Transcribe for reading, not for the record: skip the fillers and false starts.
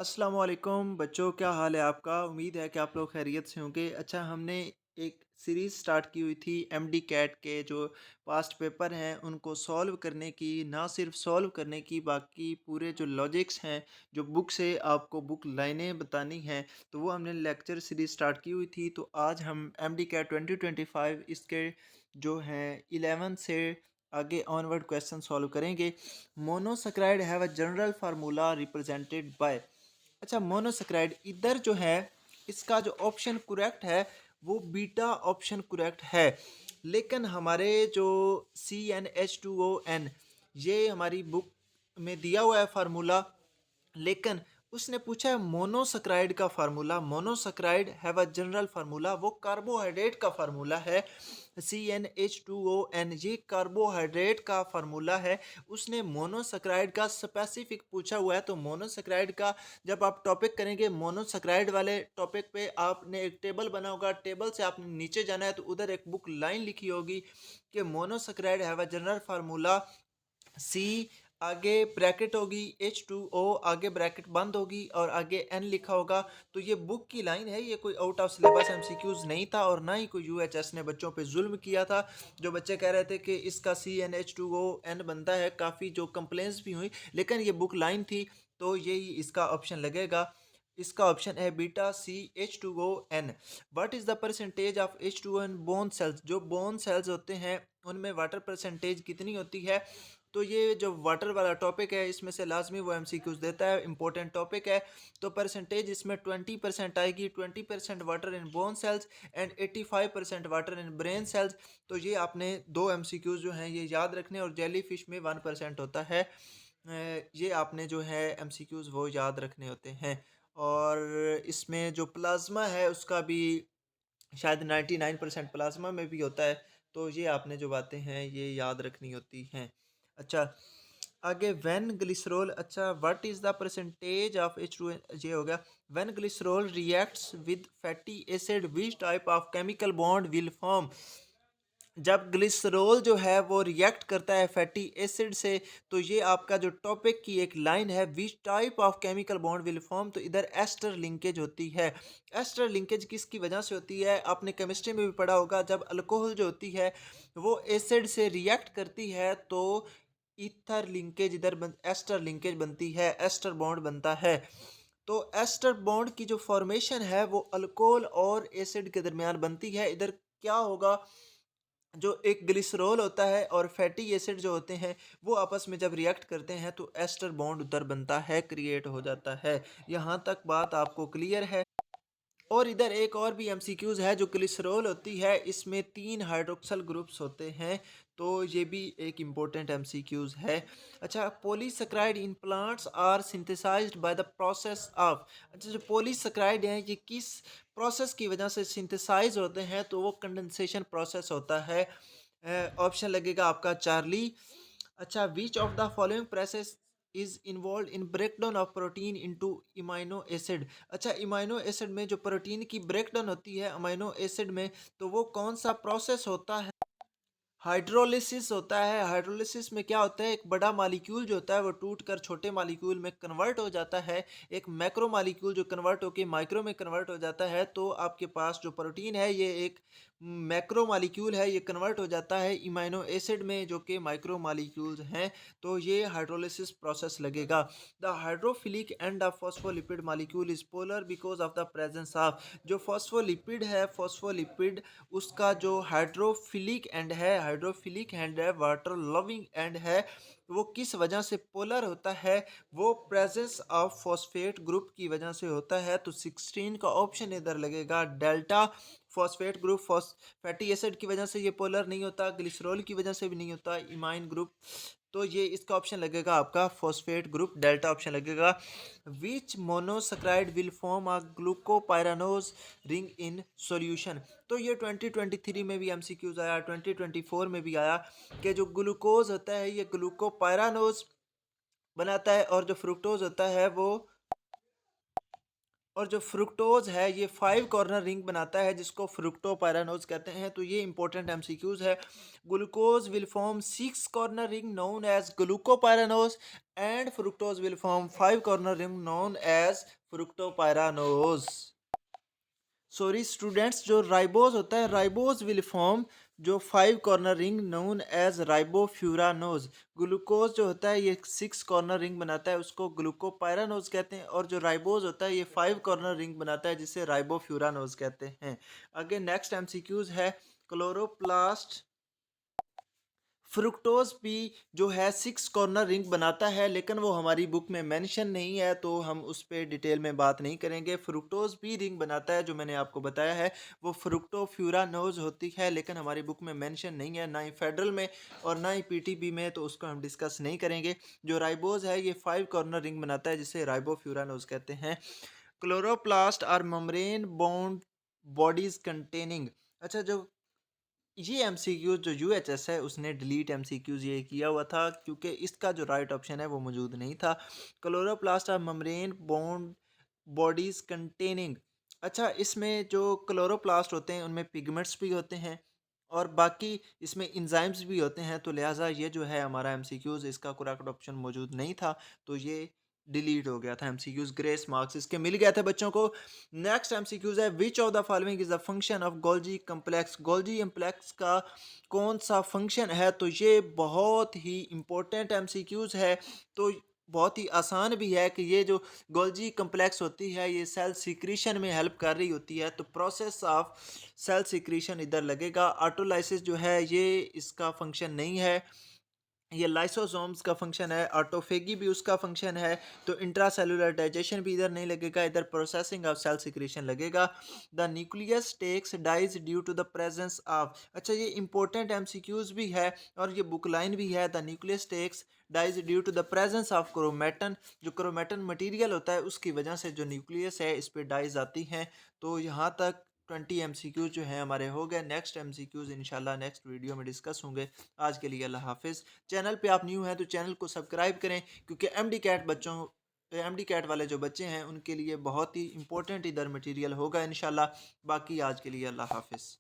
अस्सलाम वालेकुम बच्चों, क्या हाल है आपका? उम्मीद है कि आप लोग खैरियत से होंगे। अच्छा, हमने एक सीरीज़ स्टार्ट की हुई थी एमडी कैट के जो पास्ट पेपर हैं उनको सॉल्व करने की, ना सिर्फ सॉल्व करने की बाकी पूरे जो लॉजिक्स हैं, जो बुक से आपको बुक लाइनें बतानी हैं, तो वो हमने लेक्चर सीरीज़ स्टार्ट की हुई थी। तो आज हम एमडी कैट 2025 इसके जो हैं 11 से आगे ऑनवर्ड क्वेश्चन सॉल्व करेंगे। Monosaccharide have a general formula represented by. अच्छा, मोनोसेक्राइड इधर जो है इसका जो ऑप्शन करेक्ट है वो बीटा ऑप्शन करेक्ट है। लेकिन हमारे जो CnH2ON ये हमारी बुक में दिया हुआ है फार्मूला, लेकिन उसने पूछा है मोनोसैकेराइड का formula. Monosaccharide have a general formula, वो कार्बोहाइड्रेट का फार्मूला है। CnH2ON ये कार्बोहाइड्रेट का फार्मूला है। उसने मोनोसैकेराइड का स्पेसिफिक पूछा हुआ है, तो मोनोसैकेराइड का जब आप टॉपिक करेंगे मोनोसैकेराइड वाले टॉपिक पे आपने एक टेबल बना होगा, टेबल से आपने नीचे जाना है तो उधर एक बुक लाइन लिखी होगी कि monosaccharide have a general formula. C आगे ब्रैकेट होगी, H2O आगे ब्रैकेट बंद होगी और आगे N लिखा होगा। तो ये बुक की लाइन है, ये कोई आउट ऑफ सिलेबस एमसीक्यूज नहीं था और ना ही कोई यूएचएस ने बच्चों पे जुल्म किया था। जो बच्चे कह रहे थे कि इसका CnH2ON बनता है, काफ़ी जो कंप्लेंट्स भी हुई, लेकिन ये बुक लाइन थी तो यही इसका ऑप्शन लगेगा। इसका ऑप्शन है beta CH2ON। What is the percentage of H2O bone cells? जो बोन सेल्स होते हैं उनमें वाटर परसेंटेज कितनी होती है? तो ये जो वाटर वाला टॉपिक है इसमें से लाजमी वो एमसीक्यूज देता है, इंपॉर्टेंट टॉपिक है। तो परसेंटेज इसमें 20% आएगी, 20% water in bone cells and 85% water in brain cells. तो ये आपने दो एमसीक्यूज जो हैं ये याद रखने, और जेली फिश में 1% होता है। ये आपने जो है एमसीक्यूज वो याद रखने होते हैं। और इसमें जो प्लाज्मा है उसका भी शायद 99% प्लाज्मा में भी होता है। तो ये आपने जो बातें हैं ये याद रखनी होती हैं। अच्छा, आगे व्हेन ग्लिसरॉल, अच्छा what is the percentage of H2, ये हो गया। When glycerol reacts with fatty acid which type of chemical bond will form? जब ग्लिसरॉल जो है वो रिएक्ट करता है फैटी एसिड से, तो ये आपका जो टॉपिक की एक लाइन है, which type of chemical bond will form, तो इधर एस्टर लिंकेज होती है। एस्टर लिंकेज किसकी वजह से होती है? आपने केमिस्ट्री में भी पढ़ा होगा, जब अल्कोहल जो होती है वो एसिड से रिएक्ट करती है तो ईथर लिंकेज इधर एस्टर लिंकेज बनती है, एस्टर बॉन्ड बनता है। तो एस्टर बॉन्ड की जो फॉर्मेशन है वो अल्कोहल और एसिड के दरमियान बनती है। इधर क्या होगा, जो एक ग्लिसरॉल होता है और फैटी एसिड जो होते हैं वो आपस में जब रिएक्ट करते हैं तो एस्टर बॉन्ड उधर बनता है, क्रिएट हो जाता है। यहाँ तक बात आपको क्लियर है? और इधर एक और भी एमसीक्यूज है, जो ग्लिसरॉल होती है इसमें 3 हाइड्रोक्सल ग्रुप्स होते हैं, तो ये भी एक इम्पोर्टेंट एमसीक्यूज है। अच्छा, polysaccharide in plants are synthesised by the process of. अच्छा, जो पॉलीसेकेराइड हैं ये किस प्रोसेस की वजह से सिंथेसाइज होते हैं? तो वो कंडेंसेशन प्रोसेस होता है। ऑप्शन लगेगा आपका चार्ली। अच्छा, which of the following process is involved in breakdown of protein into amino acid? अच्छा, इमाइनो एसिड में जो प्रोटीन की ब्रेकडाउन होती है अमाइनो एसिड में, तो वो कौन सा प्रोसेस होता है? हाइड्रोलिसिस होता है। हाइड्रोलिसिस में क्या होता है, एक बड़ा मालिक्यूल जो होता है वो टूट कर छोटे मालिक्यूल में कन्वर्ट हो जाता है। एक मैक्रो मालिक्यूल जो कन्वर्ट होकर माइक्रो में कन्वर्ट हो जाता है, तो आपके पास जो प्रोटीन है ये एक मैक्रो मालिक्यूल है, ये कन्वर्ट हो जाता है इमाइनो एसिड में जो कि माइक्रो मालिक्यूल्स हैं। तो ये हाइड्रोलिसिस प्रोसेस लगेगा। The hydrophilic end of phospholipid molecule is polar because of the presence of. जो फॉस्फोलिपिड है, फॉस्फोलिपिड उसका जो हाइड्रोफिलिक एंड है, हाइड्रोफिलिक एंड है, वाटर लविंग एंड है, वो किस वजह से पोलर होता है? वो प्रेजेंस ऑफ फॉस्फेट ग्रुप की वजह से होता है। तो 16 का ऑप्शन इधर लगेगा delta. Phosphate group fatty acid की वजह से ये पोलर नहीं होता, ग्लिसरॉल की वजह से भी नहीं होता, इमाइन ग्रुप। तो ये इसका ऑप्शन लगेगा आपका फॉस्फेट ग्रुप, डेल्टा ऑप्शन लगेगा। Which monosaccharide will form a glucopyranose ring in solution? तो ये 2023 में भी एमसीक्यूज आया, 2024 में भी आया कि जो ग्लूकोज होता है ये ग्लूकोपाइरानोज बनाता है और जो फ्रुक्टोज होता है वो और जो फ्रुक्टोज है ये 5 कॉर्नर रिंग बनाता है जिसको फ्रुक्टोपाइरानोज कहते हैं। तो ये इंपॉर्टेंट एमसीक्यूज है। Glucose will form 6 corner ring known as glucopyranose and fructose will form 5 corner ring known as fructopyranose. Sorry students, जो राइबोज होता है राइबोज विल फॉर्म जो 5 corner ring known as ribofuranose. Glucose जो होता है ये 6 corner ring बनाता है उसको ग्लूकोपाइरानोज कहते हैं, और जो राइबोज होता है ये 5 कॉर्नर रिंग बनाता है जिसे राइबोफ्यूरानोज कहते हैं। आगे नेक्स्ट एमसीक्यूज है क्लोरोप्लास्ट। फ्रुक्टोज भी जो है 6 कॉर्नर रिंग बनाता है लेकिन वो हमारी बुक में मेंशन नहीं है तो हम उस पर डिटेल में बात नहीं करेंगे। फ्रुक्टोज भी रिंग बनाता है जो मैंने आपको बताया है वो फ्रुक्टोफ्यूरानोज होती है लेकिन हमारी बुक में मेंशन नहीं है, ना ही फेडरल में और ना ही पीटीबी में, तो उसको हम डिस्कस नहीं करेंगे। जो राइबोज है ये 5 कॉर्नर रिंग बनाता है जिसे राइबोफ्यूरानोज कहते हैं। Chloroplast are membrane bound bodies containing. अच्छा, जो ये एमसीक्यूज जो यूएचएस है उसने डिलीट एमसीक्यूज ये किया हुआ था क्योंकि इसका जो राइट ऑप्शन है वो मौजूद नहीं था। Chloroplast are membrane bound bodies containing. अच्छा, इसमें जो क्लोरोप्लास्ट होते हैं उनमें पिगमेंट्स भी होते हैं और बाकी इसमें इंजाइम्स भी होते हैं, तो लिहाजा ये जो है हमारा एमसीक्यूज इसका करेक्ट ऑप्शन मौजूद नहीं था तो ये डिलीट हो गया था। एमसीक्यूज ग्रेस मार्क्स इसके मिल गया था बच्चों को। नेक्स्ट एमसीक्यूज है विच of the following is a function of Golgi complex. Golgi complex का कौन सा फंक्शन है, तो ये बहुत ही इंपॉर्टेंट एमसीक्यूज है। तो बहुत ही आसान भी है कि ये जो गोल्जी कम्प्लेक्स होती है ये सेल सिक्रीशन में हेल्प कर रही होती है, तो प्रोसेस ऑफ सेल सिक्रीशन इधर लगेगा। ऑटोलाइसिस जो है ये इसका फंक्शन नहीं है, ये लाइसोसोम्स का फंक्शन है। ऑटोफेगी भी उसका फंक्शन है, तो इंट्रासेलुलर डाइजेशन भी इधर नहीं लगेगा, इधर प्रोसेसिंग ऑफ सेल सिक्रीशन लगेगा। The nucleus takes dies due to the presence of. अच्छा, ये इंपॉर्टेंट एमसीक्यूज भी है और ये बुक लाइन भी है। The nucleus takes dies due to the presence of chromatin. जो क्रोमेटन मटीरियल होता है उसकी वजह से जो न्यूक्लियस है इस पर डाइज आती हैं। तो यहाँ तक 20 एमसीक्यूज जो हैं हमारे हो गए। नेक्स्ट एमसीक्यूज इंशाल्लाह नेक्स्ट वीडियो में डिस्कस होंगे। आज के लिए अल्लाह हाफिज़। चैनल पे आप न्यू हैं तो चैनल को सब्सक्राइब करें क्योंकि एमडी कैट बच्चों एमडी कैट वाले जो बच्चे हैं उनके लिए बहुत ही इंपॉर्टेंट इधर मटेरियल होगा इंशाल्लाह। बाकी आज के लिए अल्लाह हाफिज़।